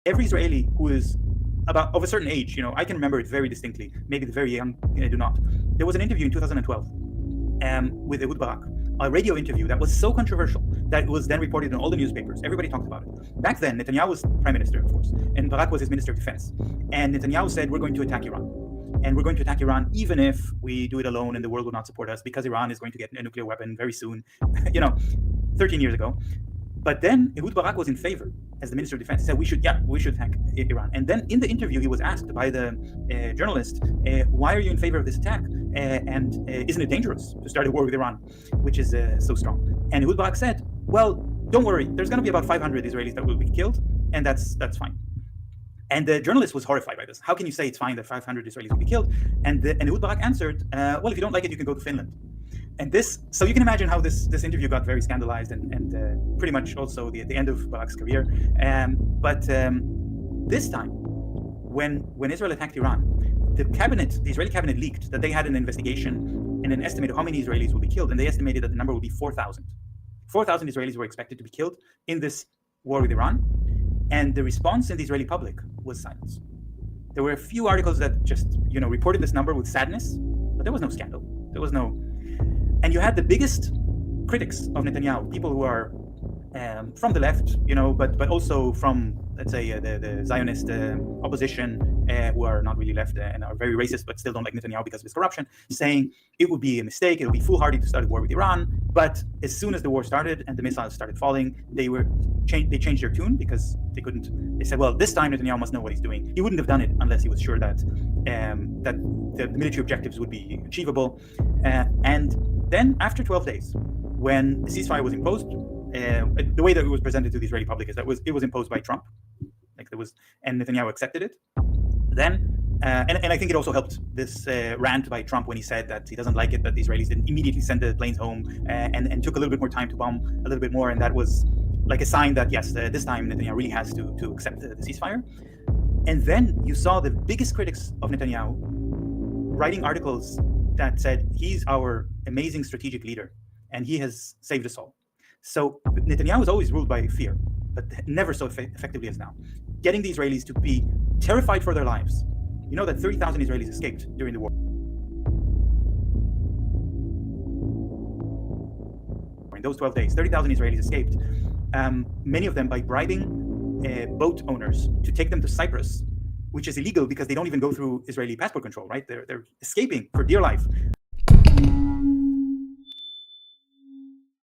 every Israeli who is of a certain age, I can remember it very distinctly. Maybe the very young do not. There was an interview in 2012 with Ehud Barak, a radio interview that was so controversial that it was then reported in all the newspapers. Everybody talked about it. Back then, Netanyahu was prime minister, of course, and Barak was his minister of defense. And Netanyahu said, we're going to attack Iran. And we're going to attack Iran even if we do it alone and the world will not support us, because Iran is going to get a nuclear weapon very soon, 13 years ago. But then Ehud Barak was in favor as the Minister of Defense. He said we should attack Iran. And then in the interview, he was asked by the journalist, why are you in favor of this attack? And isn't it dangerous to start a war with Iran, which is so strong? And Ehud Barak said, well, don't worry. There's going to be about 500 Israelis that will be killed, and that's fine. And the journalist was horrified by this. How can you say it's fine that 500 Israelis will be killed? And Ehud Barak answered, well, if you don't like it, you can go to Finland. And so you can imagine how this interview got very scandalized and pretty much also the end of Barak's career. But this time, when Israel attacked Iran, the Israeli cabinet leaked that they had an investigation and an estimate of how many Israelis will be killed, and they estimated that the number would be 4,000. 4,000 Israelis were expected to be killed in this war with Iran, and the response in the Israeli public was silence. There were a few articles that just reported this number with sadness, but there was no scandal. There was no. And you had the biggest critics of Netanyahu, people who are from the left, but also from, let's say, the Zionist opposition, who are not really left and are very racist, but still don't like Netanyahu because of his corruption, saying it would be a mistake, it would be foolhardy to start a war with Iran. But as soon as the war started and the missiles started falling, they changed their tune because they said, well, this time Netanyahu must know what he's doing. He wouldn't have done it unless he was sure that the military objectives would be achievable. And then after 12 days, when the ceasefire was imposed, the way that it was presented to the Israeli public is that it was imposed by Trump, and Netanyahu accepted it. Then, and I think it also helped this rant by Trump when he said that he doesn't like it that the Israelis didn't immediately send the planes home and took a little bit more time to bomb a little bit more, and that was like a sign that yes, this time Netanyahu really has to accept the ceasefire. And then you saw the biggest critics of Netanyahu writing articles that said he's our amazing strategic leader and he has saved us all. So Netanyahu was always ruled by fear, but never so effectively as now. Getting the Israelis to be terrified for their lives. You know that 30,000 Israelis escaped during the war. In those 12 days, 30,000 Israelis escaped, many of them by bribing boat owners to take them to Cyprus, which is illegal because they don't even go through Israeli passport control, right? They're escaping for dear life.